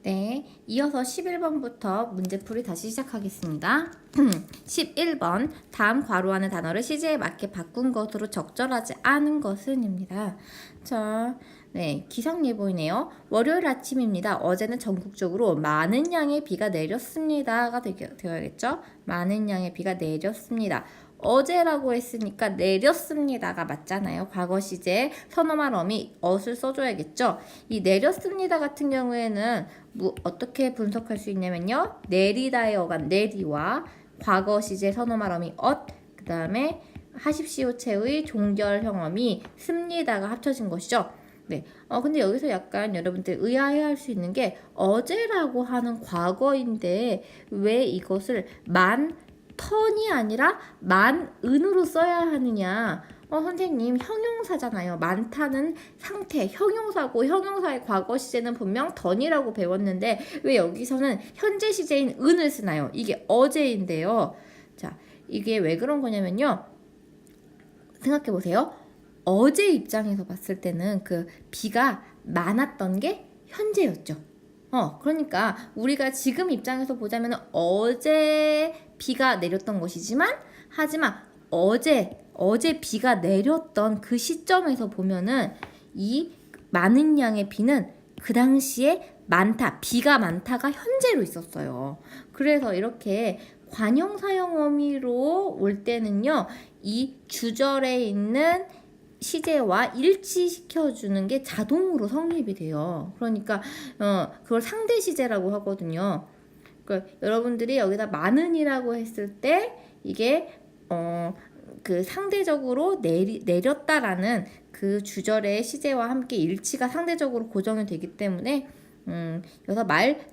네, 이어서 11번부터 문제풀이 다시 시작하겠습니다. 11번, 다음 괄호 안의 단어를 시제에 맞게 바꾼 것으로 적절하지 않은 것은입니다. 자, 네, 기상예보이네요. 월요일 아침입니다. 어제는 전국적으로 많은 양의 비가 내렸습니다가 되어야겠죠? 많은 양의 비가 내렸습니다. 어제라고 했으니까 내렸습니다가 맞잖아요. 과거 시제 선어말 어미 엇을 써줘야겠죠. 이 내렸습니다 같은 경우에는 어떻게 분석할 수 있냐면요. 내리다의 어간 내리와 과거 시제 선어말 어미 엇, 그 다음에 하십시오체의 종결형 어미 습니다가 합쳐진 것이죠. 네. 근데 여기서 약간 여러분들 의아해할 수 있는 게 어제라고 하는 과거인데 왜 이것을 턴이 아니라 만은으로 써야 하느냐. 선생님 형용사잖아요. 많다는 상태, 형용사고 형용사의 과거 시제는 분명 던이라고 배웠는데 왜 여기서는 현재 시제인 은을 쓰나요? 이게 어제인데요. 자, 이게 왜 그런 거냐면요. 생각해 보세요. 어제 입장에서 봤을 때는 그 비가 많았던 게 현재였죠. 그러니까 우리가 지금 입장에서 보자면 어제 비가 내렸던 것이지만 하지만 어제 비가 내렸던 그 시점에서 보면은 이 많은 양의 비는 그 당시에 비가 많다가 현재로 있었어요. 그래서 이렇게 관형사형 어미로 올 때는요, 이 주절에 있는 시제와 일치시켜주는 게 자동으로 성립이 돼요. 그러니까 그걸 상대 시제라고 하거든요. 그러니까 여러분들이 여기다 많은이라고 했을 때 이게 그 상대적으로 내렸다라는 그 주절의 시제와 함께 일치가 상대적으로 고정이 되기 때문에 여기서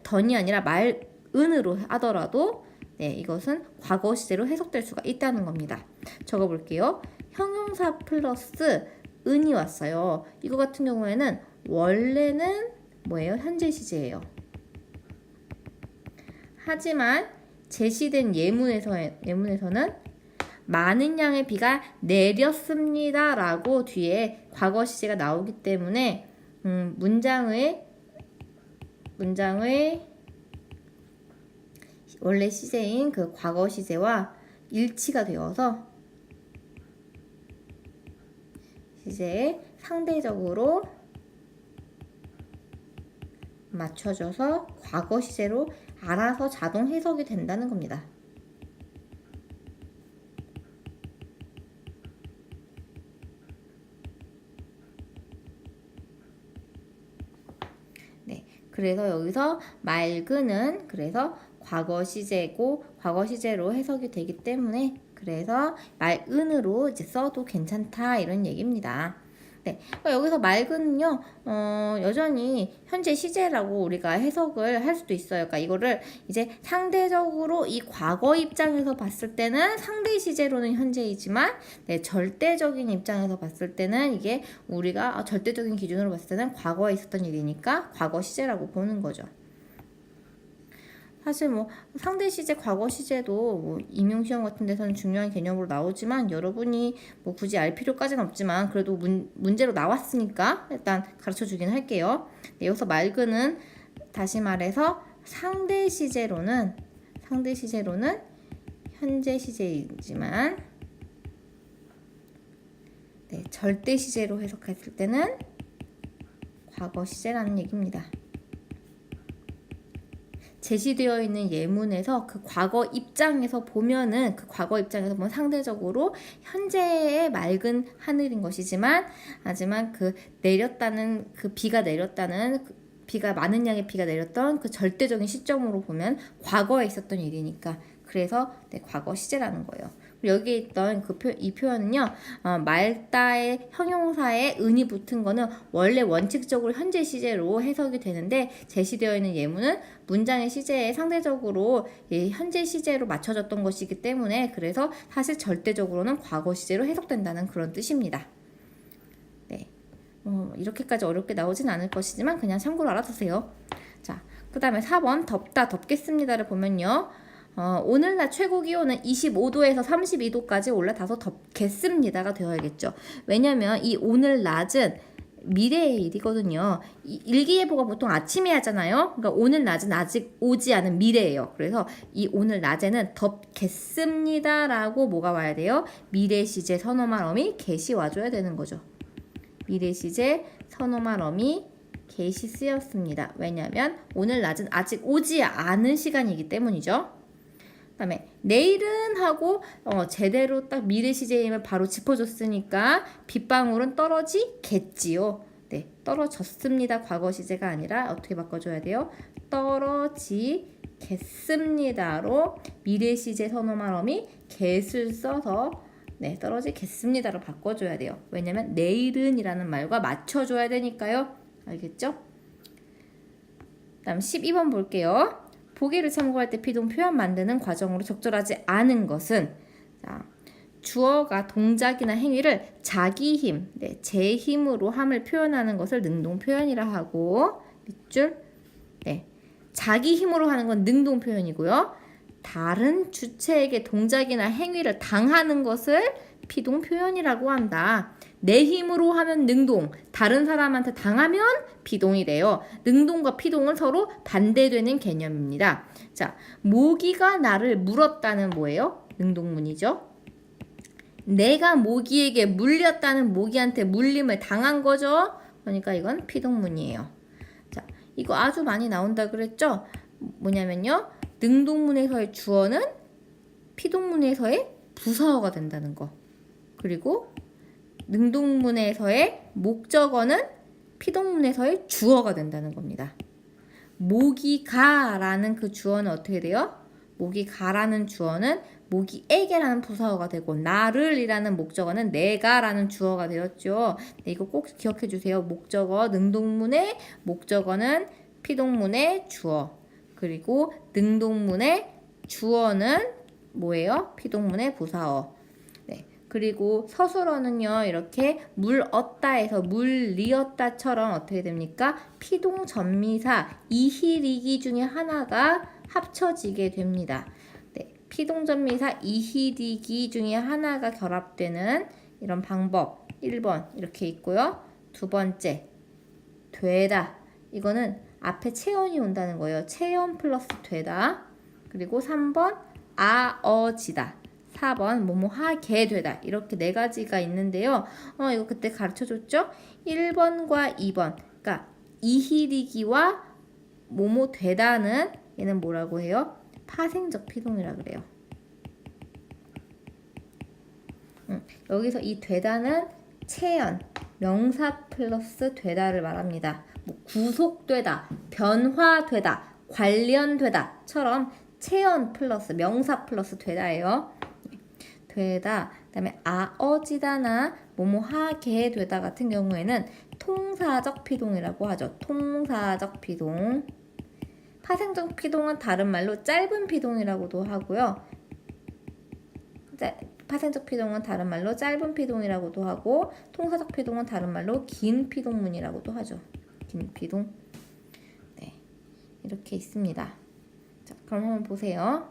던이 아니라 말은으로 하더라도 네, 이것은 과거 시제로 해석될 수가 있다는 겁니다. 적어볼게요. 형용사 플러스 은이 왔어요. 이거 같은 경우에는 원래는 뭐예요? 현재 시제예요. 하지만 제시된 예문에서는 많은 양의 비가 내렸습니다 라고 뒤에 과거 시제가 나오기 때문에 문장의 원래 시제인 그 과거 시제와 일치가 되어서 시제에 상대적으로 맞춰져서 과거 시제로 알아서 자동 해석이 된다는 겁니다. 네, 그래서 여기서 맑은은 그래서 과거 시제고 과거 시제로 해석이 되기 때문에 그래서 말은으로 이제 써도 괜찮다 이런 얘기입니다. 네, 여기서 맑은은요, 여전히 현재 시제라고 우리가 해석을 할 수도 있어요. 그러니까 이거를 이제 상대적으로 이 과거 입장에서 봤을 때는 상대 시제로는 현재이지만, 네, 절대적인 입장에서 봤을 때는 이게 우리가 절대적인 기준으로 봤을 때는 과거에 있었던 일이니까 과거 시제라고 보는 거죠. 사실 뭐 상대 시제, 과거 시제도 뭐 임용 시험 같은 데서는 중요한 개념으로 나오지만 여러분이 뭐 굳이 알 필요까지는 없지만 그래도 문제로 나왔으니까 일단 가르쳐 주긴 할게요. 네, 여기서 맑은은 다시 말해서 상대 시제로는 현재 시제이지만 네, 절대 시제로 해석했을 때는 과거 시제라는 얘기입니다. 제시되어 있는 예문에서 그 과거 입장에서 보면 상대적으로 현재의 맑은 하늘인 것이지만 하지만 그 비가 많은 양의 비가 내렸던 그 절대적인 시점으로 보면 과거에 있었던 일이니까 그래서 네, 과거 시제라는 거예요. 여기에 있던 이 표현은요, 맑다의 형용사에 은이 붙은 거는 원래 원칙적으로 현재 시제로 해석이 되는데 제시되어 있는 예문은 문장의 시제에 상대적으로 현재 시제로 맞춰졌던 것이기 때문에 그래서 사실 절대적으로는 과거 시제로 해석된다는 그런 뜻입니다. 네, 이렇게까지 어렵게 나오진 않을 것이지만 그냥 참고로 알아두세요. 자, 그 다음에 4번 덥겠습니다를 보면요. 오늘 낮 최고 기온은 25도에서 32도까지 올라타서 덥겠습니다가 되어야겠죠. 왜냐면 이 오늘 낮은 미래의 일이거든요. 일기예보가 보통 아침에 하잖아요. 그러니까 오늘 낮은 아직 오지 않은 미래예요. 그래서 이 오늘 낮에는 덥겠습니다라고 뭐가 와야 돼요? 미래 시제 선어말 어미 get이 와줘야 되는 거죠. 미래 시제 선어말 어미 get이 쓰였습니다. 왜냐하면 오늘 낮은 아직 오지 않은 시간이기 때문이죠. 그다음에 내일은 하고 제대로 딱 미래 시제임을 바로 짚어줬으니까 빗방울은 떨어지겠지요. 네, 떨어졌습니다. 과거 시제가 아니라 어떻게 바꿔줘야 돼요? 떨어지겠습니다로 미래 시제 선어말 어미 get을 써서 네, 떨어지겠습니다로 바꿔줘야 돼요. 왜냐면 내일은이라는 말과 맞춰줘야 되니까요. 알겠죠? 다음 12번 볼게요. 보기를 참고할 때 피동 표현 만드는 과정으로 적절하지 않은 것은 자, 주어가 동작이나 행위를 자기 힘, 네, 제 힘으로 함을 표현하는 것을 능동 표현이라 하고 밑줄 네, 자기 힘으로 하는 건 능동 표현이고요. 다른 주체에게 동작이나 행위를 당하는 것을 피동 표현이라고 한다. 내 힘으로 하면 능동, 다른 사람한테 당하면 비동이래요. 능동과 피동은 서로 반대되는 개념입니다. 자, 모기가 나를 물었다는 뭐예요? 능동문이죠. 내가 모기에게 물렸다는 모기한테 물림을 당한 거죠. 그러니까 이건 피동문이에요. 자, 이거 아주 많이 나온다 그랬죠? 뭐냐면요. 능동문에서의 주어는 피동문에서의 부사어가 된다는 거. 그리고 능동문에서의 목적어는 피동문에서의 주어가 된다는 겁니다. 모기가라는 그 주어는 어떻게 돼요? 모기가라는 주어는 모기에게라는 부사어가 되고 나를이라는 목적어는 내가라는 주어가 되었죠. 네, 이거 꼭 기억해 주세요. 목적어 능동문의 목적어는 피동문의 주어. 그리고 능동문의 주어는 뭐예요? 피동문의 부사어. 네. 그리고 서술어는요. 이렇게 물 얻다에서 물 리었다처럼 어떻게 됩니까? 피동 전미사 이희리기 중에 하나가 합쳐지게 됩니다. 네. 피동 전미사 이희리기 중에 하나가 결합되는 이런 방법 1번 이렇게 있고요. 두 번째 되다. 이거는 앞에 체언이 온다는 거예요. 체언 플러스 되다. 그리고 3번 아어지다. 4번 뭐뭐 하게 되다. 이렇게 네 가지가 있는데요. 이거 그때 가르쳐줬죠? 1번과 2번. 그러니까 이희리기와 뭐뭐 되다는 얘는 뭐라고 해요? 파생적 피동이라 그래요. 여기서 이 되다는 체언, 명사 플러스 되다를 말합니다. 뭐 구속되다, 변화되다, 관련되다처럼 체언 플러스 명사 플러스 되다예요. 되다. 그다음에 아어지다나 뭐뭐 하게 되다 같은 경우에는 통사적 피동이라고 하죠. 통사적 피동. 파생적 피동은 다른 말로 짧은 피동이라고도 하고요. 파생적 피동은 다른 말로 짧은 피동이라고도 하고 통사적 피동은 다른 말로 긴 피동문이라고도 하죠. 긴 피동. 네, 이렇게 있습니다. 자, 그럼 한번 보세요.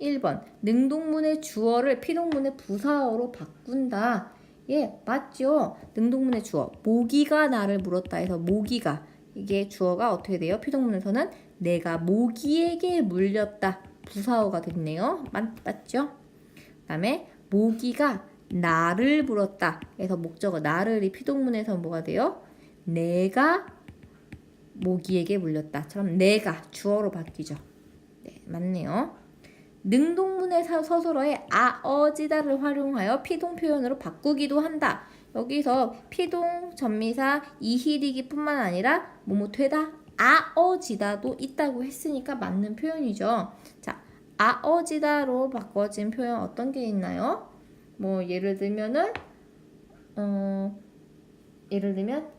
1번 능동문의 주어를 피동문의 부사어로 바꾼다. 예, 맞죠? 능동문의 주어 모기가 나를 물었다 해서 모기가 이게 주어가 어떻게 돼요? 피동문에서는 내가 모기에게 물렸다. 부사어가 됐네요. 맞죠? 그 다음에 모기가 나를 물었다. 그래서 목적어 나를이 피동문에서 뭐가 돼요? 내가 모기에게 물렸다처럼 내가 주어로 바뀌죠. 네, 맞네요. 능동문의 서술어에 아어지다를 활용하여 피동 표현으로 바꾸기도 한다. 여기서 피동 전미사 이희리기 뿐만 아니라 뭐뭐 되다 아어지다도 있다고 했으니까 맞는 표현이죠. 자, 아어지다로 바꿔진 표현 어떤 게 있나요? 뭐 예를 들면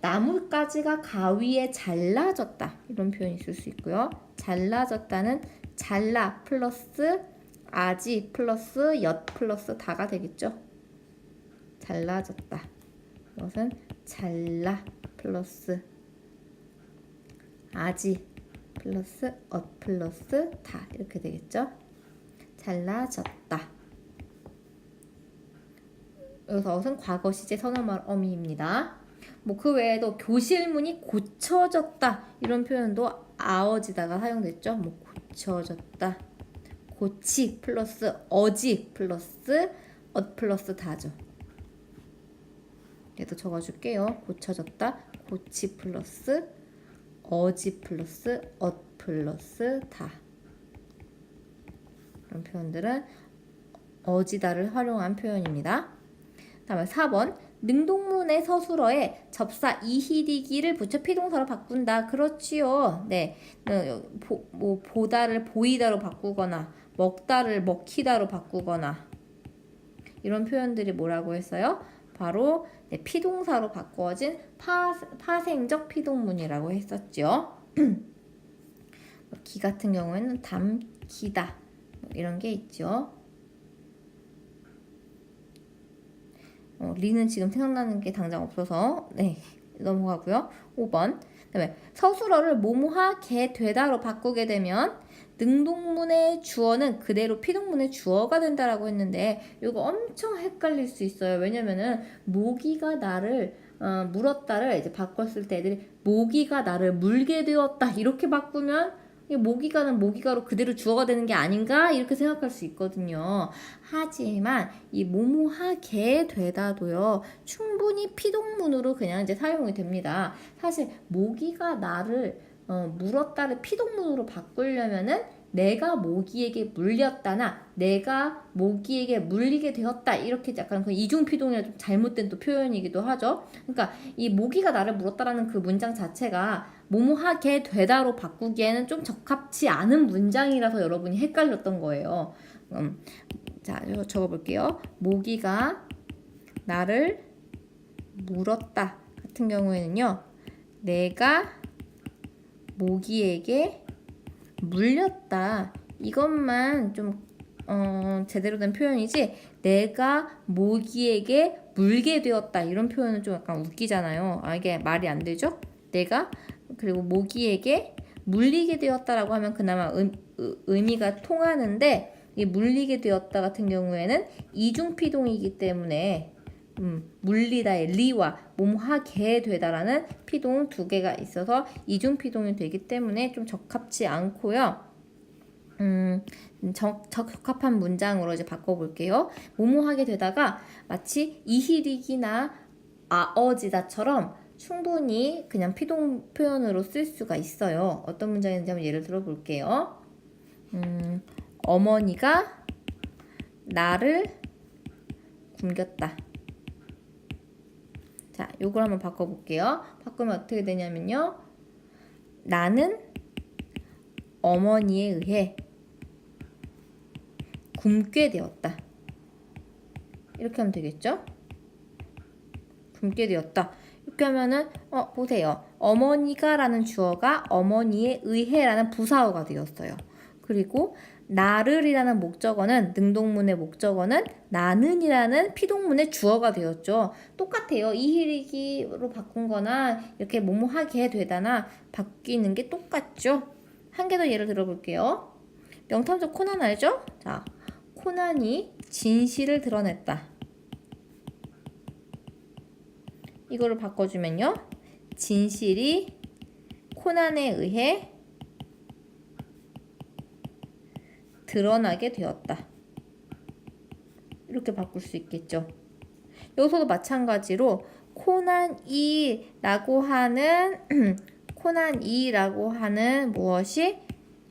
나뭇가지가 가위에 잘라졌다 이런 표현이 있을 수 있고요. 잘라졌다는 잘라 플러스 아지 플러스 엿 플러스 다가 되겠죠. 잘라졌다. 이것은 잘라 플러스 아지 플러스 엇 플러스 다 이렇게 되겠죠. 잘라졌다. 여기서 엇은 과거 시제 선어말 어미입니다. 뭐 그 외에도 교실문이 고쳐졌다 이런 표현도 아어지다가 사용됐죠. 뭐 고쳐졌다. 고치 플러스 어지 플러스 엇 플러스 다죠. 얘도 적어줄게요. 고쳐졌다. 고치 플러스 어지 플러스 엇 플러스 다. 이런 표현들은 어지다를 활용한 표현입니다. 다음에 4번 능동문의 서술어에 접사 이히리기를 붙여 피동사로 바꾼다. 그렇지요. 네, 보다를 보이다로 바꾸거나 먹다를 먹히다로 바꾸거나 이런 표현들이 뭐라고 했어요? 바로 네, 피동사로 바꿔진 파생적 피동문이라고 했었죠. 기 같은 경우에는 담기다 이런 게 있죠. 리는 지금 생각나는 게 당장 없어서 네 넘어가고요. 5번 그다음에 서술어를 뭐뭐하게 되다로 바꾸게 되면 능동문의 주어는 그대로 피동문의 주어가 된다라고 했는데 이거 엄청 헷갈릴 수 있어요. 왜냐면은 모기가 나를 물었다를 이제 바꿨을 때 애들이 모기가 나를 물게 되었다 이렇게 바꾸면 모기가는 모기가로 그대로 주어가 되는 게 아닌가 이렇게 생각할 수 있거든요. 하지만 이 뭐뭐하게 되다도요 충분히 피동문으로 그냥 이제 사용이 됩니다. 사실 모기가 나를 물었다를 피동문으로 바꾸려면은 내가 모기에게 물렸다나 내가 모기에게 물리게 되었다 이렇게 약간 그 이중피동이라 좀 잘못된 또 표현이기도 하죠. 그러니까 이 모기가 나를 물었다라는 그 문장 자체가 뭐뭐하게 되다로 바꾸기에는 좀 적합치 않은 문장이라서 여러분이 헷갈렸던 거예요. 자, 적어볼게요. 모기가 나를 물었다 같은 경우에는요. 내가 모기에게 물렸다 이것만 좀 제대로 된 표현이지 내가 모기에게 물게 되었다 이런 표현은 좀 약간 웃기잖아요. 이게 말이 안 되죠? 내가 그리고 모기에게 물리게 되었다라고 하면 그나마 의미가 통하는데 이 물리게 되었다 같은 경우에는 이중피동이기 때문에 물리다의 리와 뭐뭐하게 되다라는 피동 두 개가 있어서 이중피동이 되기 때문에 좀 적합치 않고요. 적합한 문장으로 이제 바꿔볼게요. 뭐뭐하게 되다가 마치 이히리기나 아어지다처럼 충분히 그냥 피동 표현으로 쓸 수가 있어요. 어떤 문장인지 한번 예를 들어 볼게요. 어머니가 나를 굶겼다. 자, 요걸 한번 바꿔볼게요. 바꾸면 어떻게 되냐면요. 나는 어머니에 의해 굶게 되었다. 이렇게 하면 되겠죠? 굶게 되었다. 이렇게 하면은 보세요. 어머니가 라는 주어가 어머니에 의해 라는 부사어가 되었어요. 그리고 나를이라는 목적어는 능동문의 목적어는 나는이라는 피동문의 주어가 되었죠. 똑같아요. 이히리기로 바꾼 거나 이렇게 뭐뭐하게 되다나 바뀌는 게 똑같죠. 한 개 더 예를 들어볼게요. 명탐정 코난 알죠? 자, 코난이 진실을 드러냈다. 이거를 바꿔주면요. 진실이 코난에 의해 드러나게 되었다. 이렇게 바꿀 수 있겠죠. 여기서도 마찬가지로 코난이라고 하는 코난이라고 하는 무엇이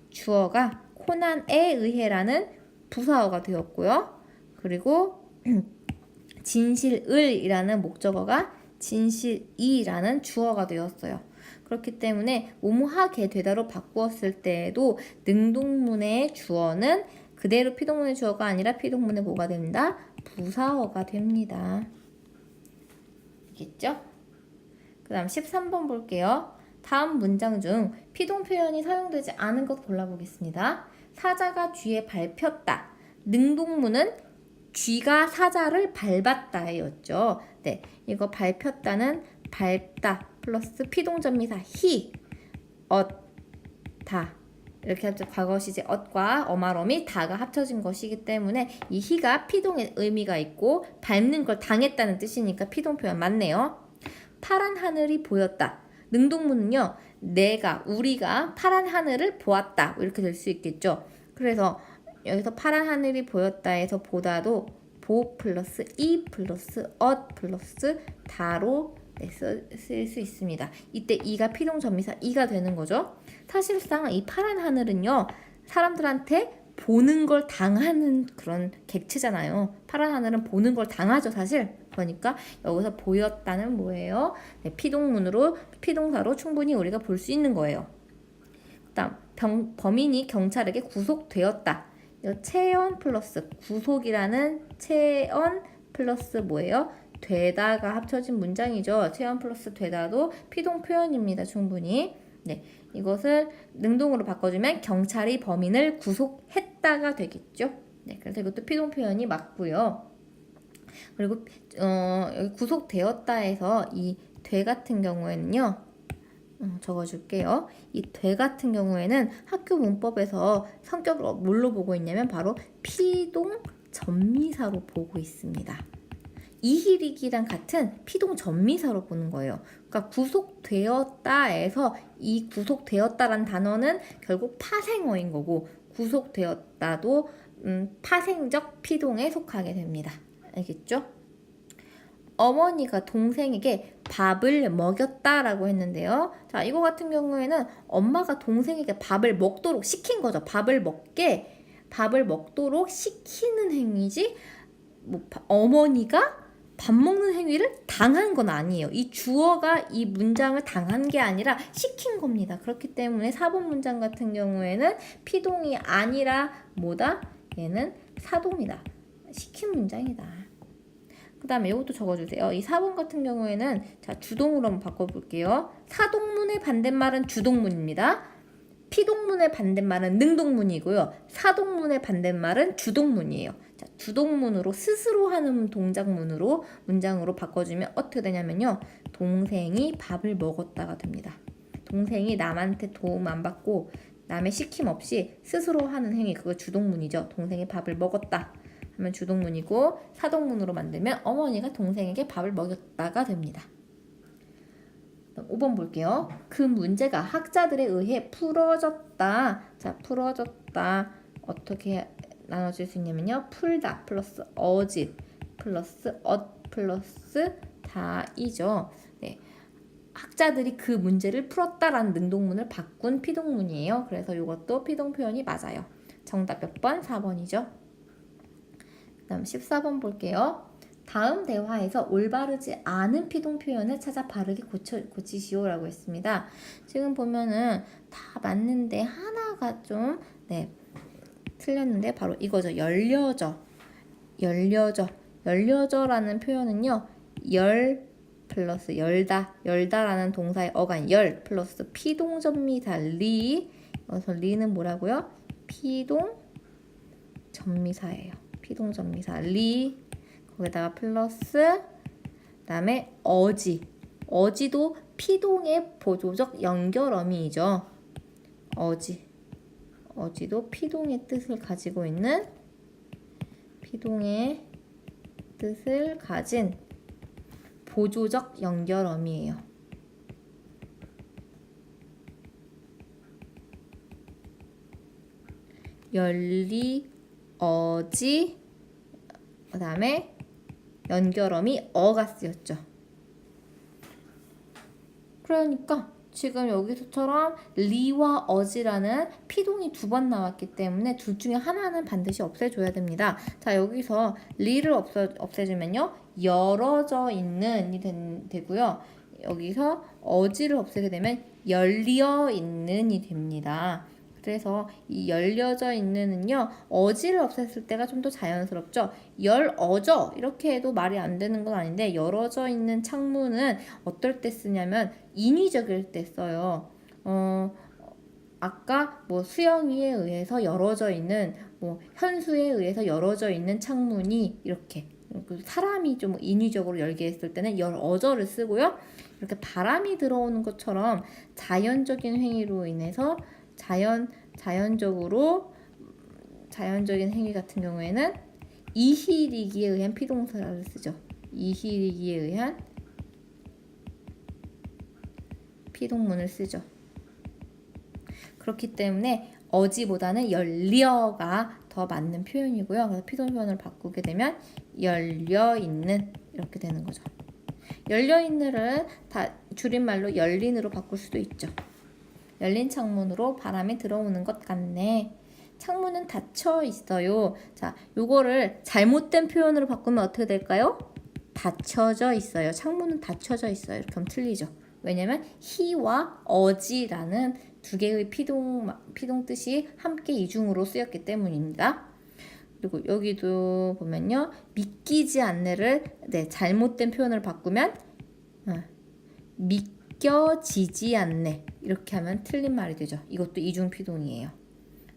주어가 코난에 의해라는 부사어가 되었고요. 그리고 진실을이라는 목적어가 진실이라는 주어가 되었어요. 그렇기 때문에 뭐뭐하게 되다로 바꾸었을 때에도 능동문의 주어는 그대로 피동문의 주어가 아니라 피동문의 뭐가 됩니다? 부사어가 됩니다. 알겠죠? 그 다음 13번 볼게요. 다음 문장 중 피동 표현이 사용되지 않은 것 골라보겠습니다. 사자가 쥐에 밟혔다. 능동문은 쥐가 사자를 밟았다 였죠. 네, 이거 밟혔다는 밟다 플러스 피동전미사 히, 다 이렇게 합쳐 과거 시제 엇과 어말어미 다가 합쳐진 것이기 때문에 이 히가 피동의 의미가 있고 밟는 걸 당했다는 뜻이니까 피동 표현 맞네요. 파란 하늘이 보였다. 능동문은요, 우리가 파란 하늘을 보았다. 이렇게 될 수 있겠죠. 그래서 여기서 파란 하늘이 보였다에서 보다도 보 플러스 이 플러스 플러스 다로 쓸 수 있습니다. 이때 이가 피동전미사 이가 되는 거죠. 사실상 이 파란 하늘은요, 사람들한테 보는 걸 당하는 그런 객체잖아요. 파란 하늘은 보는 걸 당하죠, 사실. 그러니까 여기서 보였다는 뭐예요? 네, 피동사로 충분히 우리가 볼 수 있는 거예요. 그다음 범인이 경찰에게 구속되었다. 체언 플러스 구속이라는 체언 플러스 뭐예요? 되다가 합쳐진 문장이죠. 체언 플러스 되다도 피동 표현입니다. 충분히. 네, 이것을 능동으로 바꿔주면 경찰이 범인을 구속했다가 되겠죠. 네, 그래서 이것도 피동 표현이 맞고요. 그리고 여기 구속되었다에서 이 돼 같은 경우에는요. 적어줄게요. 이 돼 같은 경우에는 학교 문법에서 성격을 뭘로 보고 있냐면 바로 피동 전미사로 보고 있습니다. 이희릭이랑 같은 피동 전미사로 보는 거예요. 그러니까 구속되었다에서 이 구속되었다란 단어는 결국 파생어인 거고 구속되었다도 파생적 피동에 속하게 됩니다. 알겠죠? 어머니가 동생에게 밥을 먹였다라고 했는데요. 자, 이거 같은 경우에는 엄마가 동생에게 밥을 먹도록 시킨 거죠. 밥을 먹도록 시키는 행위지, 어머니가 밥 먹는 행위를 당한 건 아니에요. 이 주어가 이 문장을 당한 게 아니라 시킨 겁니다. 그렇기 때문에 4번 문장 같은 경우에는 피동이 아니라 뭐다? 얘는 사동이다. 시킨 문장이다. 그 다음에 이것도 적어주세요. 이 4번 같은 경우에는 자, 주동으로 한번 바꿔볼게요. 사동문의 반대말은 주동문입니다. 피동문의 반대말은 능동문이고요. 사동문의 반대말은 주동문이에요. 자, 주동문으로 스스로 하는 동작문으로 문장으로 바꿔주면 어떻게 되냐면요. 동생이 밥을 먹었다가 됩니다. 동생이 남한테 도움 안 받고 남의 시킴 없이 스스로 하는 행위, 그거 주동문이죠. 동생이 밥을 먹었다 하면 주동문이고, 사동문으로 만들면 어머니가 동생에게 밥을 먹였다가 됩니다. 5번 볼게요. 그 문제가 학자들에 의해 풀어졌다. 자, 풀어졌다. 어떻게 나눠질 수 있냐면요. 풀다 플러스 어짓 플러스 플러스 다이죠. 네. 학자들이 그 문제를 풀었다라는 능동문을 바꾼 피동문이에요. 그래서 이것도 피동 표현이 맞아요. 정답 몇 번? 4번이죠. 그 다음 14번 볼게요. 다음 대화에서 올바르지 않은 피동 표현을 찾아 바르게 고치시오라고 했습니다. 지금 보면은 다 맞는데 하나가 좀 틀렸는데 바로 이거죠. 열려져라는 표현은요. 열 플러스 열다라는 동사의 어간 열 플러스 피동전미사 리. 그래서 리는 뭐라고요? 피동전미사예요. 피동전미사 리. 거기다가 플러스 그다음에 어지도 피동의 보조적 연결어미이죠. 어지도 피동의 뜻을 가지고 있는 피동의 뜻을 가진 보조적 연결어미예요. 열리 어지 그 다음에 연결어미 어가 쓰였죠. 그러니까 지금 여기서처럼 리와 어지라는 피동이 2번 나왔기 때문에 둘 중에 하나는 반드시 없애줘야 됩니다. 자, 여기서 리를 없애주면요. 열어져 있는이 되고요. 여기서 어지를 없애게 되면 열려 있는이 됩니다. 그래서 이 열려져 있는은요. 어지를 없앴을 때가 좀 더 자연스럽죠. 열어져 이렇게 해도 말이 안 되는 건 아닌데 열어져 있는 창문은 어떨 때 쓰냐면 인위적일 때 써요. 아까 뭐 수영이에 의해서 열어져 있는 현수에 의해서 열어져 있는 창문이 이렇게 사람이 좀 인위적으로 열게 했을 때는 열어져를 쓰고요. 이렇게 바람이 들어오는 것처럼 자연적인 행위로 인해서 자연적인 행위 같은 경우에는 이희리기에 의한 피동사를 쓰죠. 이희리기에 의한 피동문을 쓰죠. 그렇기 때문에 어지보다는 열려가 더 맞는 표현이고요. 그래서 피동표현을 바꾸게 되면 열려있는 이렇게 되는 거죠. 열려있는을 다 줄임말로 열린으로 바꿀 수도 있죠. 열린 창문으로 바람이 들어오는 것 같네. 창문은 닫혀 있어요. 자, 요거를 잘못된 표현으로 바꾸면 어떻게 될까요? 닫혀져 있어요. 창문은 닫혀져 있어요. 이렇게 하면 틀리죠. 왜냐면 he와 어지라는 두 개의 피동 뜻이 함께 이중으로 쓰였기 때문입니다. 그리고 여기도 보면요. 믿기지 않네를 잘못된 표현을 바꾸면 믿겨지지 않네. 이렇게 하면 틀린 말이 되죠. 이것도 이중 피동이에요.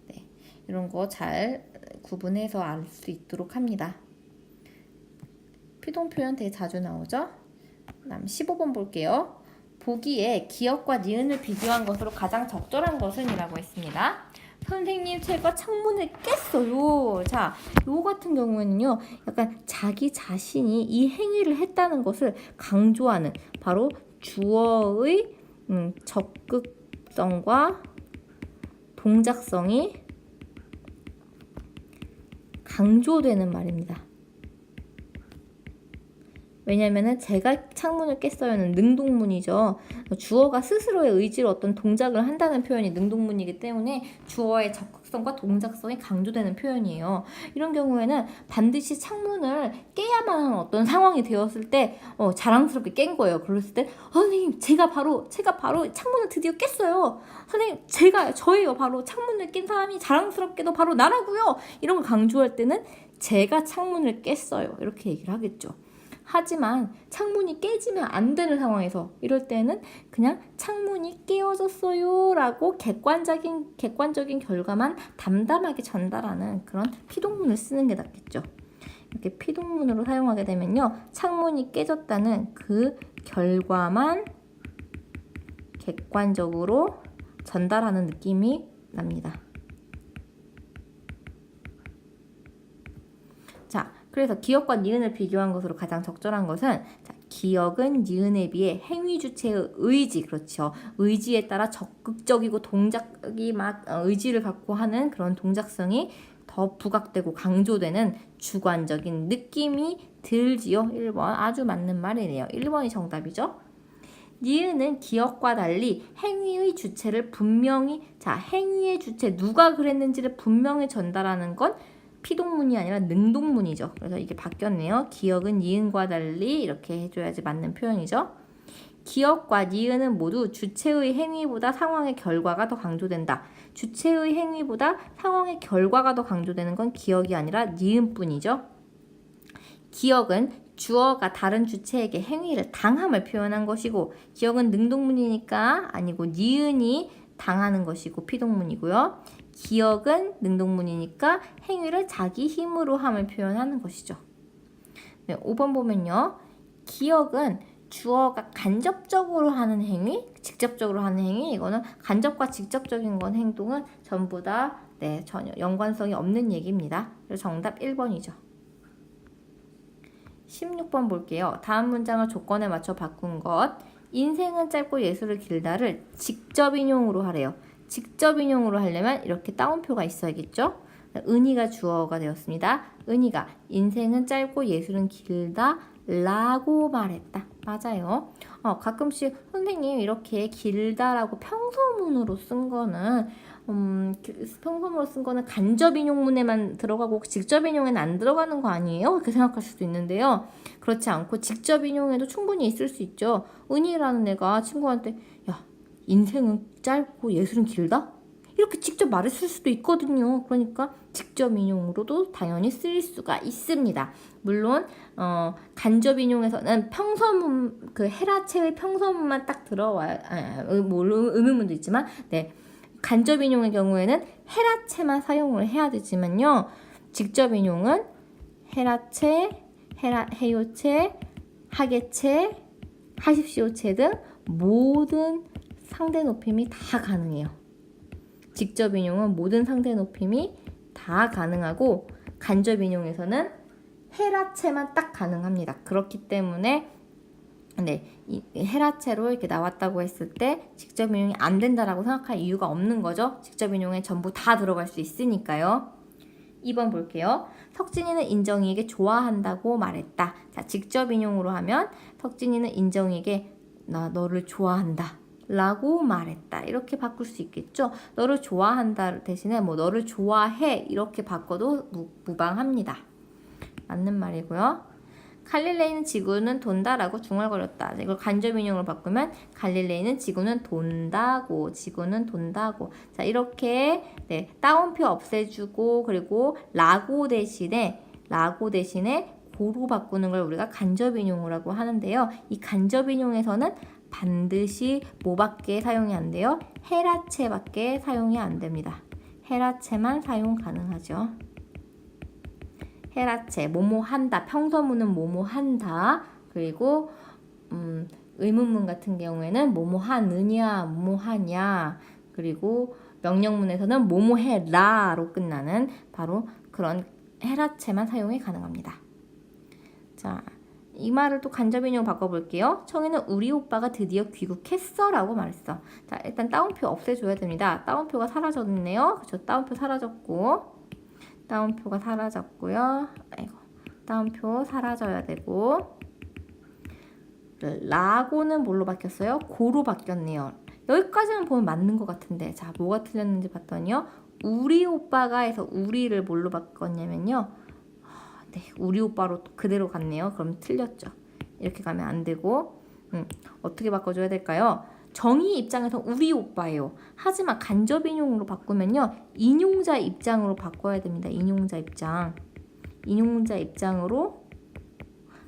네, 이런 거 잘 구분해서 알 수 있도록 합니다. 피동 표현 되게 자주 나오죠. 그다음 15번 볼게요. 보기에 기역과 니은을 비교한 것으로 가장 적절한 것은 이라고 했습니다. 선생님 제가 창문을 깼어요. 자, 요 같은 경우에는요. 약간 자기 자신이 이 행위를 했다는 것을 강조하는 바로 주어의 적극성과 동작성이 강조되는 말입니다. 왜냐면은 제가 창문을 깼어요는 능동문이죠. 주어가 스스로의 의지로 어떤 동작을 한다는 표현이 능동문이기 때문에 주어의 적극성과 동작성이 강조되는 표현이에요. 이런 경우에는 반드시 창문을 깨야만 하는 어떤 상황이 되었을 때 자랑스럽게 깬 거예요. 그랬을 때 선생님 제가 바로 창문을 드디어 깼어요. 선생님 저예요. 바로 창문을 깬 사람이 자랑스럽게도 바로 나라고요. 이런 걸 강조할 때는 제가 창문을 깼어요. 이렇게 얘기를 하겠죠. 하지만 창문이 깨지면 안 되는 상황에서 이럴 때는 그냥 창문이 깨어졌어요 라고 객관적인 결과만 담담하게 전달하는 그런 피동문을 쓰는 게 낫겠죠. 이렇게 피동문으로 사용하게 되면요. 창문이 깨졌다는 그 결과만 객관적으로 전달하는 느낌이 납니다. 자, 그래서 기역과 니은을 비교한 것으로 가장 적절한 것은 기역은 니은에 비해 행위 주체의 의지, 그렇죠. 의지에 따라 적극적이고 동작이 막 의지를 갖고 하는 그런 동작성이 더 부각되고 강조되는 주관적인 느낌이 들지요. 1번 아주 맞는 말이네요. 1번이 정답이죠. 니은은 기역과 달리 행위의 주체를 분명히 행위의 주체 누가 그랬는지를 분명히 전달하는 건 피동문이 아니라 능동문이죠. 그래서 이게 바뀌었네요. 기역은 니은과 달리 이렇게 해줘야지 맞는 표현이죠. 기역과 니은은 모두 주체의 행위보다 상황의 결과가 더 강조된다. 주체의 행위보다 상황의 결과가 더 강조되는 건 기역이 아니라 니은뿐이죠. 기역은 주어가 다른 주체에게 행위를 당함을 표현한 것이고 기역은 능동문이니까 아니고 니은이 당하는 것이고 피동문이고요. 기역은 능동문이니까 행위를 자기 힘으로 함을 표현하는 것이죠. 네, 5번 보면요. 기역은 주어가 간접적으로 하는 행위, 직접적으로 하는 행위, 이거는 간접과 직접적인 건 행동은 전부 다 전혀 연관성이 없는 얘기입니다. 그래서 정답 1번이죠. 16번 볼게요. 다음 문장을 조건에 맞춰 바꾼 것. 인생은 짧고 예술은 길다를 직접 인용으로 하래요. 직접 인용으로 하려면 이렇게 따옴표가 있어야겠죠? 은희가 주어가 되었습니다. 은희가 인생은 짧고 예술은 길다 라고 말했다. 맞아요. 가끔씩 선생님 이렇게 길다라고 평서문으로 쓴 거는 간접 인용문에만 들어가고 직접 인용에는 안 들어가는 거 아니에요? 그렇게 생각할 수도 있는데요. 그렇지 않고 직접 인용에도 충분히 있을 수 있죠. 은희라는 애가 친구한테 야, 인생은 짧고 예술은 길다? 이렇게 직접 말했을 수도 있거든요. 그러니까 직접 인용으로도 당연히 쓰일 수가 있습니다. 물론 간접 인용에서는 평서문 헤라체의 평서문만 딱 들어와요. 의문문도 있지만 간접 인용의 경우에는 헤라체만 사용을 해야 되지만요. 직접 인용은 헤라체, 해요체, 하계체, 하십시오체 등 모든 상대 높임이 다 가능해요. 직접 인용은 모든 상대 높임이 다 가능하고 간접 인용에서는 헤라체만 딱 가능합니다. 그렇기 때문에 네, 이 헤라체로 이렇게 나왔다고 했을 때 직접 인용이 안 된다라고 생각할 이유가 없는 거죠. 직접 인용에 전부 다 들어갈 수 있으니까요. 2번 볼게요. 석진이는 인정이에게 좋아한다고 말했다. 자, 직접 인용으로 하면 석진이는 인정이에게 나 너를 좋아한다 라고 말했다. 이렇게 바꿀 수 있겠죠. 너를 좋아한다 대신에 뭐 너를 좋아해 이렇게 바꿔도 무방합니다. 맞는 말이고요. 갈릴레이는 지구는 돈다라고 중얼거렸다. 이걸 간접 인용으로 바꾸면 갈릴레이는 지구는 돈다고, 지구는 돈다고. 자, 이렇게 네, 따옴표 없애주고 그리고 라고 대신에 고로 바꾸는 걸 우리가 간접 인용이라고 하는데요. 이 간접 인용에서는 반드시 뭐밖에 사용이 안 돼요? 헤라체밖에 사용이 안 됩니다. 헤라체만 사용 가능하죠. 헤라체, 뭐뭐 한다, 평서문은 뭐뭐 한다, 그리고 의문문 같은 경우에는 뭐뭐 하느냐, 뭐뭐 하냐, 그리고 명령문에서는 뭐뭐 해라로 끝나는 바로 그런 헤라체만 사용이 가능합니다. 자, 이 말을 또 간접인용으로 바꿔볼게요. 청이는 우리 오빠가 드디어 귀국했어 라고 말했어. 자, 일단 따옴표 없애줘야 됩니다. 따옴표가 사라졌네요. 그렇죠? 따옴표 사라졌고 따옴표가 사라졌고요. 아이고, 따옴표 사라져야 되고 라고는 뭘로 바뀌었어요? 고로 바뀌었네요. 여기까지는 보면 맞는 것 같은데 자, 뭐가 틀렸는지 봤더니요. 우리 오빠가 해서 우리를 뭘로 바꿨냐면요. 네, 우리 오빠로 그대로 갔네요. 그럼 틀렸죠. 이렇게 가면 안 되고 어떻게 바꿔줘야 될까요? 정의 입장에서 우리 오빠예요. 하지만 간접 인용으로 바꾸면요. 인용자 입장으로 바꿔야 됩니다. 인용자 입장. 인용자 입장으로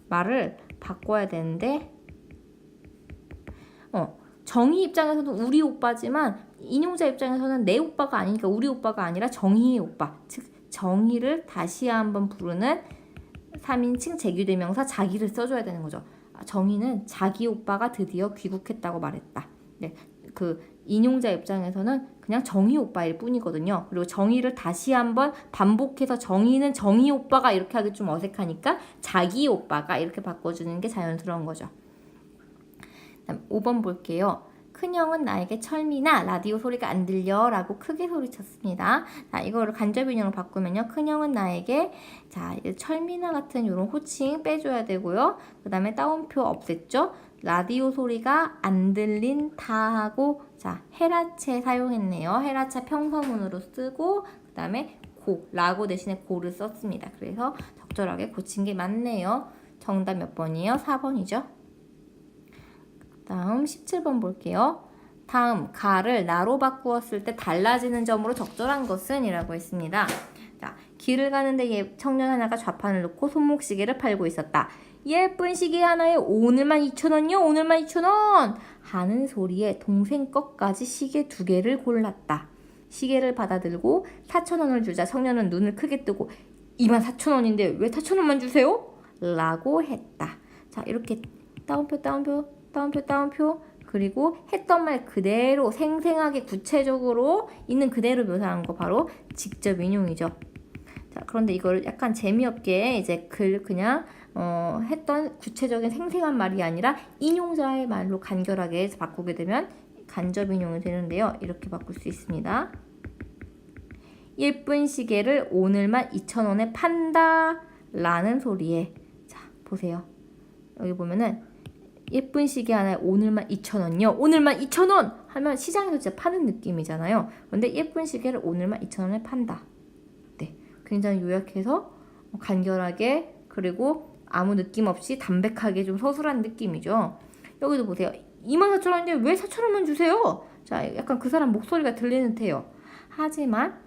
말을 바꿔야 되는데 정의 입장에서는 우리 오빠지만 인용자 입장에서는 내 오빠가 아니니까 우리 오빠가 아니라 정의의 오빠. 즉 정의를 다시 한번 부르는 3인칭 제규대명사 자기를 써줘야 되는 거죠. 정의는 자기 오빠가 드디어 귀국했다고 말했다. 네, 그 인용자 입장에서는 그냥 정의 오빠일 뿐이거든요. 그리고 정의를 다시 한번 반복해서 정의는 정의 오빠가 이렇게 하기 좀 어색하니까 자기 오빠가 이렇게 바꿔주는 게 자연스러운 거죠. 5번 볼게요. 큰형은 나에게 철민아 라디오 소리가 안 들려 라고 크게 소리쳤습니다. 자, 이거를 간접인용으로 바꾸면요. 큰형은 나에게 자, 철민아 같은 이런 호칭 빼줘야 되고요. 그 다음에 따옴표 없앴죠. 라디오 소리가 안 들린다 하고 자, 헤라체 사용했네요. 헤라체 평서문으로 쓰고 그 다음에 고, 라고 대신에 고를 썼습니다. 그래서 적절하게 고친 게 맞네요. 정답 몇 번이에요? 4번이죠. 다음 17번 볼게요. 다음 가를 나로 바꾸었을 때 달라지는 점으로 적절한 것은 이라고 했습니다. 자, 길을 가는데 청년 하나가 좌판을 놓고 손목시계를 팔고 있었다. 예쁜 시계 하나에 오늘만 2,000원이요? 오늘만 2,000원! 하는 소리에 동생 것까지 시계 2개를 골랐다. 시계를 받아들고 4,000원을 주자 청년은 눈을 크게 뜨고 24,000원인데 왜 4,000원만 주세요? 라고 했다. 자, 이렇게 따옴표 그리고 했던 말 그대로 생생하게 구체적으로 있는 그대로 묘사한 거 바로 직접 인용이죠. 자, 그런데 이걸 약간 재미없게 이제 그냥 했던 구체적인 생생한 말이 아니라 인용자의 말로 간결하게 해서 바꾸게 되면 간접 인용이 되는데요. 이렇게 바꿀 수 있습니다. 예쁜 시계를 오늘만 2,000원에 판다 라는 소리에 자, 보세요. 여기 보면은 예쁜 시계 하나에 오늘만 2,000원이요. 오늘만 2,000원! 하면 시장에서 진짜 파는 느낌이잖아요. 근데 예쁜 시계를 오늘만 2,000원에 판다. 네, 굉장히 요약해서 간결하게 그리고 아무 느낌 없이 담백하게 좀 서술한 느낌이죠. 여기도 보세요. 24,000원인데 왜 4,000원만 주세요? 자, 약간 그 사람 목소리가 들리는 듯해요. 하지만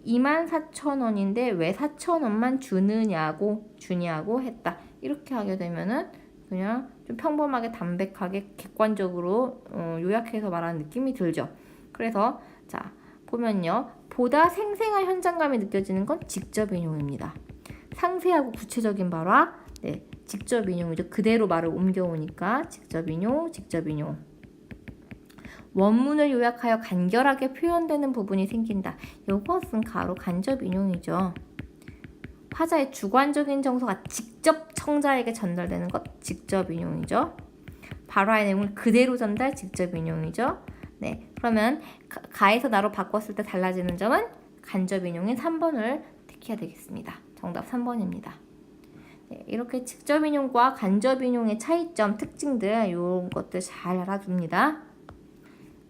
24,000원인데 왜 4,000원만 주냐고 했다. 이렇게 하게 되면은 그냥 좀 평범하게 담백하게 객관적으로 요약해서 말하는 느낌이 들죠. 그래서 자 보면요. 보다 생생한 현장감이 느껴지는 건 직접 인용입니다. 상세하고 구체적인 말화 네, 직접 인용이죠. 그대로 말을 옮겨오니까 직접 인용. 원문을 요약하여 간결하게 표현되는 부분이 생긴다. 이것은 가로 간접 인용이죠. 화자의 주관적인 정서가 직접 청자에게 전달되는 것 직접 인용이죠. 바로 아의 내용을 그대로 전달, 직접 인용이죠. 네, 그러면 가에서 나로 바꿨을 때 달라지는 점은 간접 인용인 3번을 택해야 되겠습니다. 정답 3번입니다. 네, 이렇게 직접 인용과 간접 인용의 차이점, 특징들 이런 것들 잘 알아둡니다.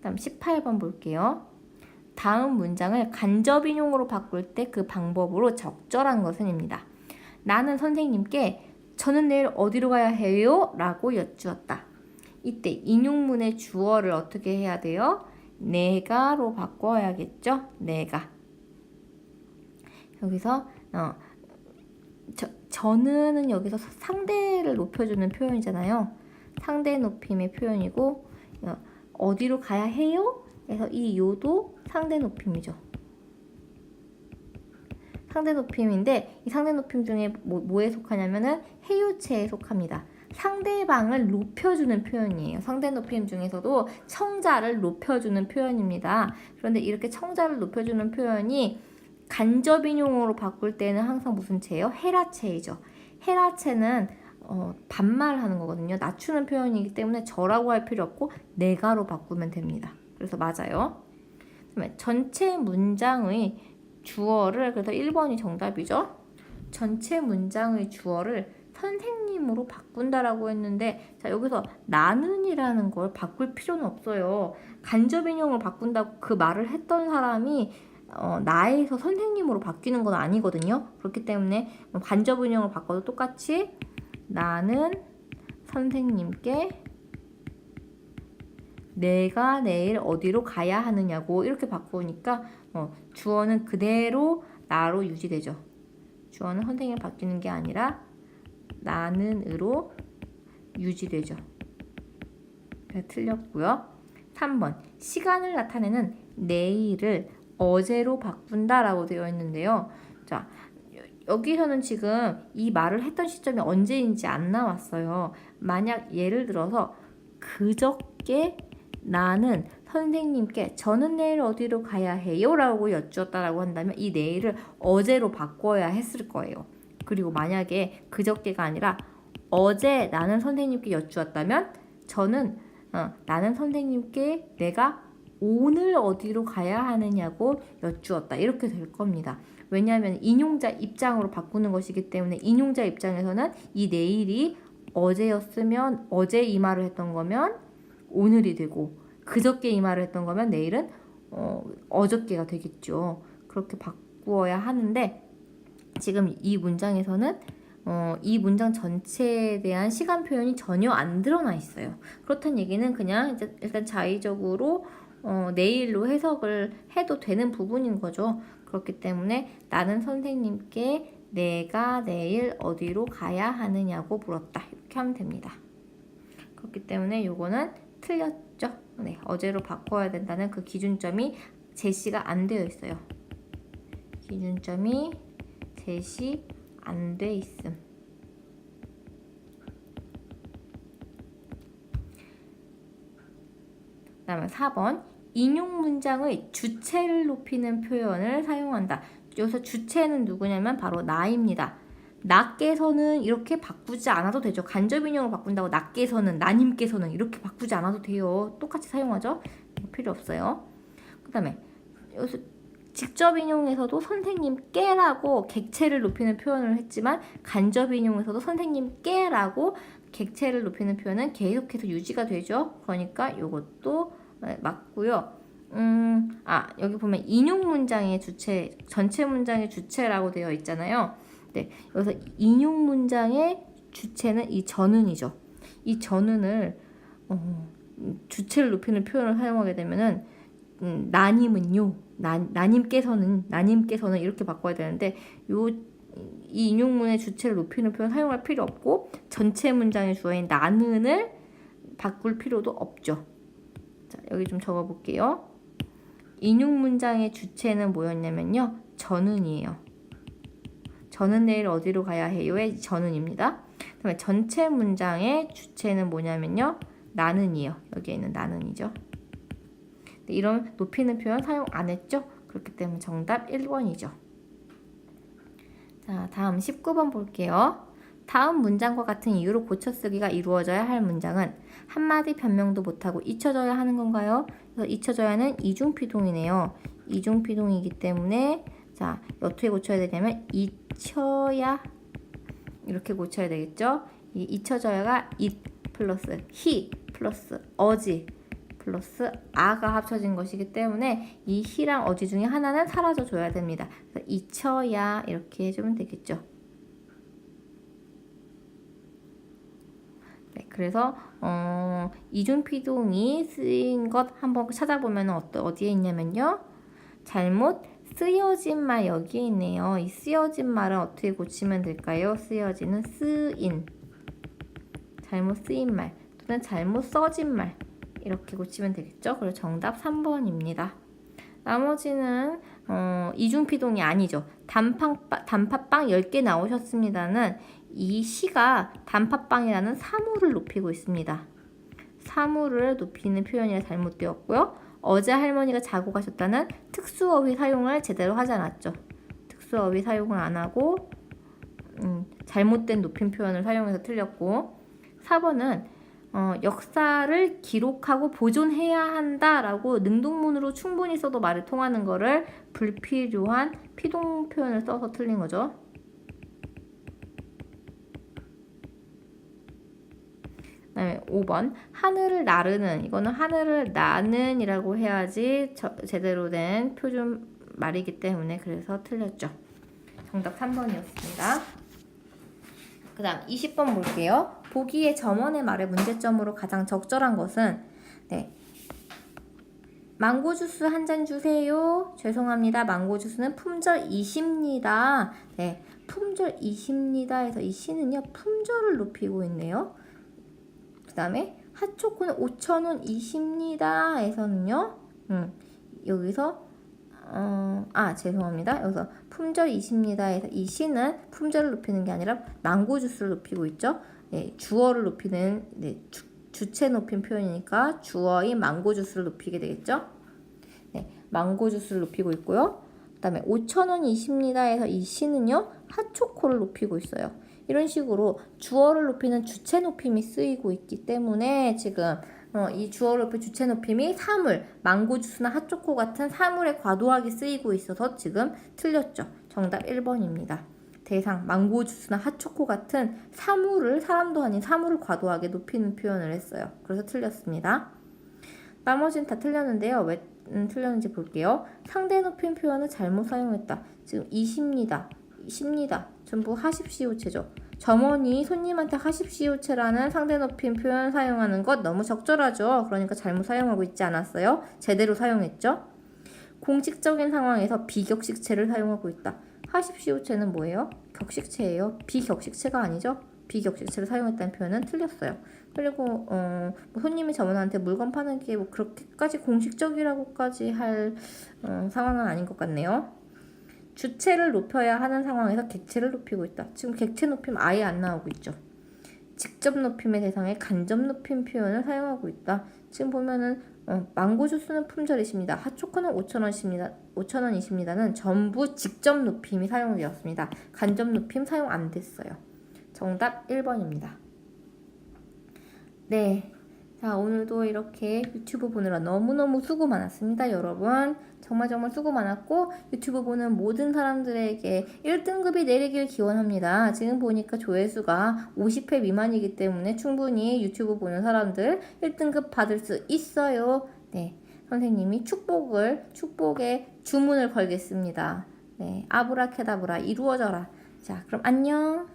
다음 18번 볼게요. 다음 문장을 간접 인용으로 바꿀 때 그 방법으로 적절한 것은입니다. 나는 선생님께 저는 내일 어디로 가야 해요? 라고 여쭈었다. 이때 인용문의 주어를 어떻게 해야 돼요? 내가로 바꿔야겠죠? 내가. 여기서 저는은 여기서 상대를 높여주는 표현이잖아요. 상대 높임의 표현이고 어디로 가야 해요? 그래서 이 요도 상대 높임이죠. 상대 높임인데 이 상대 높임 중에 뭐에 속하냐면은 해유체에 속합니다. 상대방을 높여주는 표현이에요. 상대 높임 중에서도 청자를 높여주는 표현입니다. 그런데 이렇게 청자를 높여주는 표현이 간접 인용으로 바꿀 때는 항상 무슨 체예요? 헤라체이죠. 헤라체는 반말하는 거거든요. 낮추는 표현이기 때문에 저라고 할 필요 없고 내가로 바꾸면 됩니다. 그래서 맞아요. 그다음에 전체 문장의 주어를, 그래서 1번이 정답이죠. 전체 문장의 주어를 선생님으로 바꾼다라고 했는데, 자, 여기서 나는이라는 걸 바꿀 필요는 없어요. 간접 인용을 바꾼다고 그 말을 했던 사람이 나에서 선생님으로 바뀌는 건 아니거든요. 그렇기 때문에 간접 인용을 바꿔도 똑같이 나는 선생님께 내가 내일 어디로 가야 하느냐고 이렇게 바꾸니까 주어는 그대로 나로 유지되죠. 주어는 선생님이 바뀌는 게 아니라 나는으로 유지되죠. 그래서 틀렸고요. 3번 시간을 나타내는 내일을 어제로 바꾼다라고 되어 있는데요. 자, 여기서는 지금 이 말을 했던 시점이 언제인지 안 나왔어요. 만약 예를 들어서 그저께 나는 선생님께 저는 내일 어디로 가야 해요? 라고 여쭈었다라고 한다면 이 내일을 어제로 바꿔야 했을 거예요. 그리고 만약에 그저께가 아니라 어제 나는 선생님께 여쭈었다면 저는 나는 선생님께 내가 오늘 어디로 가야 하느냐고 여쭈었다. 이렇게 될 겁니다. 왜냐하면 인용자 입장으로 바꾸는 것이기 때문에 인용자 입장에서는 이 내일이 어제였으면 어제 이 말을 했던 거면 오늘이 되고 그저께 이 말을 했던 거면 내일은 어저께가 되겠죠. 그렇게 바꾸어야 하는데 지금 이 문장에서는 이 문장 전체에 대한 시간 표현이 전혀 안 드러나 있어요. 그렇다는 얘기는 그냥 이제 일단 자의적으로 내일로 해석을 해도 되는 부분인 거죠. 그렇기 때문에 나는 선생님께 내가 내일 어디로 가야 하느냐고 물었다. 이렇게 하면 됩니다. 그렇기 때문에 요거는 틀렸죠. 네, 어제로 바꿔야 된다는 그 기준점이 제시가 안 되어 있어요. 기준점이 제시 안 돼 있음. 그다음에 4번 인용 문장의 주체를 높이는 표현을 사용한다. 여기서 주체는 누구냐면 바로 나입니다. 나께서는 이렇게 바꾸지 않아도 되죠. 간접 인용을 바꾼다고 나께서는, 나님께서는 이렇게 바꾸지 않아도 돼요. 똑같이 사용하죠. 필요 없어요. 그 다음에 여기서 직접 인용에서도 선생님께라고 객체를 높이는 표현을 했지만 간접 인용에서도 선생님께라고 객체를 높이는 표현은 계속해서 유지가 되죠. 그러니까 이것도 맞고요. 여기 보면 인용 문장의 주체, 전체 문장의 주체라고 되어 있잖아요. 네, 여기서 인용 문장의 주체는 이 저는이죠. 이 저는을 주체를 높이는 표현을 사용하게 되면은 나님은요, 나님께서는 이렇게 바꿔야 되는데 이 인용문의 주체를 높이는 표현 사용할 필요 없고 전체 문장의 주어인 나는을 바꿀 필요도 없죠. 자, 여기 좀 적어볼게요. 인용 문장의 주체는 뭐였냐면요, 저는이에요. 저는 내일 어디로 가야 해요의 저는입니다. 그다음에 전체 문장의 주체는 뭐냐면요, 나는이에요. 여기에 있는 나는이죠. 이런 높이는 표현 사용 안 했죠? 그렇기 때문에 정답 1번이죠. 자, 다음 19번 볼게요. 다음 문장과 같은 이유로 고쳐쓰기가 이루어져야 할 문장은 한마디 변명도 못하고 잊혀져야 하는 건가요? 그래서 잊혀져야는 이중피동이네요. 이중피동이기 때문에 자, 어떻게 고쳐야 되냐면 잊혀야 이렇게 고쳐야 되겠죠? 이 잊혀져야가 it 플러스 he 플러스 어지 플러스 아가 합쳐진 것이기 때문에 이 he랑 어지 중에 하나는 사라져 줘야 됩니다. 그래서 잊혀야 이렇게 해주면 되겠죠. 네, 그래서 이중피동이 쓰인 것 한번 찾아보면 어디에 있냐면요. 잘못 쓰여진 말 여기에 있네요. 이 쓰여진 말은 어떻게 고치면 될까요? 쓰여진은 쓰인, 잘못 쓰인 말 또는 잘못 써진 말 이렇게 고치면 되겠죠. 그리고 정답 3번입니다. 나머지는 이중피동이 아니죠. 단팥빵 10개 나오셨습니다는 이 시가 단팥빵이라는 사물을 높이고 있습니다. 사물을 높이는 표현이 잘못되었고요. 어제 할머니가 자고 가셨다는 특수어휘 사용을 제대로 하지 않았죠. 특수어휘 사용을 안 하고 잘못된 높임 표현을 사용해서 틀렸고 4번은 역사를 기록하고 보존해야 한다라고 능동문으로 충분히 써도 말이 통하는 거를 불필요한 피동 표현을 써서 틀린 거죠. 그다음에 5번 하늘을 나르는 이거는 하늘을 나는 이라고 해야지 제대로 된 표준 말이기 때문에 그래서 틀렸죠. 정답 3번이었습니다. 그 다음 20번 볼게요. 보기의 점원의 말의 문제점으로 가장 적절한 것은 네, 망고 주스 한 잔 주세요. 죄송합니다. 망고 주스는 품절 20입니다. 네, 품절 20입니다 해서 이 시는요 품절을 높이고 있네요. 그 다음에 핫초코는 5,000원 20입니다 해서는요 여기서 죄송합니다. 여기서 품절 20입니다 해서 이 시는 품절을 높이는 게 아니라 망고 주스를 높이고 있죠. 네, 주어를 높이는 주체 높임 표현이니까 주어인 망고 주스를 높이게 되겠죠. 네, 망고 주스를 높이고 있고요. 그 다음에 5,000원 20입니다 해서 이 시는요 핫초코를 높이고 있어요. 이런 식으로 주어를 높이는 주체 높임이 쓰이고 있기 때문에 지금 이 주어를 높인 주체 높임이 사물, 망고 주스나 핫초코 같은 사물에 과도하게 쓰이고 있어서 지금 틀렸죠. 정답 1번입니다. 대상, 망고 주스나 핫초코 같은 사물을 사람도 아닌 사물을 과도하게 높이는 표현을 했어요. 그래서 틀렸습니다. 나머지는 다 틀렸는데요. 왜 틀렸는지 볼게요. 상대 높임 표현을 잘못 사용했다. 지금 20입니다. 10입니다. 전부 하십시오체죠. 점원이 손님한테 하십시오체라는 상대 높임 표현 사용하는 것 너무 적절하죠. 그러니까 잘못 사용하고 있지 않았어요. 제대로 사용했죠. 공식적인 상황에서 비격식체를 사용하고 있다. 하십시오체는 뭐예요? 격식체예요. 비격식체가 아니죠. 비격식체를 사용했다는 표현은 틀렸어요. 그리고 손님이 점원한테 물건 파는 게 뭐 그렇게까지 공식적이라고까지 할 상황은 아닌 것 같네요. 주체를 높여야 하는 상황에서 객체를 높이고 있다. 지금 객체 높임 아예 안 나오고 있죠. 직접 높임의 대상에 간접 높임 표현을 사용하고 있다. 지금 보면은 망고 주스는 품절이십니다. 핫초코는 5,000원이십니다는 전부 직접 높임이 사용되었습니다. 간접 높임 사용 안 됐어요. 정답 1번입니다. 네. 자, 오늘도 이렇게 유튜브 보느라 너무너무 수고 많았습니다, 여러분. 정말 수고 많았고 유튜브 보는 모든 사람들에게 1등급이 내리길 기원합니다. 지금 보니까 조회수가 50회 미만이기 때문에 충분히 유튜브 보는 사람들 1등급 받을 수 있어요. 네, 선생님이 축복의 주문을 걸겠습니다. 네, 아브라케다브라 이루어져라. 자, 그럼 안녕.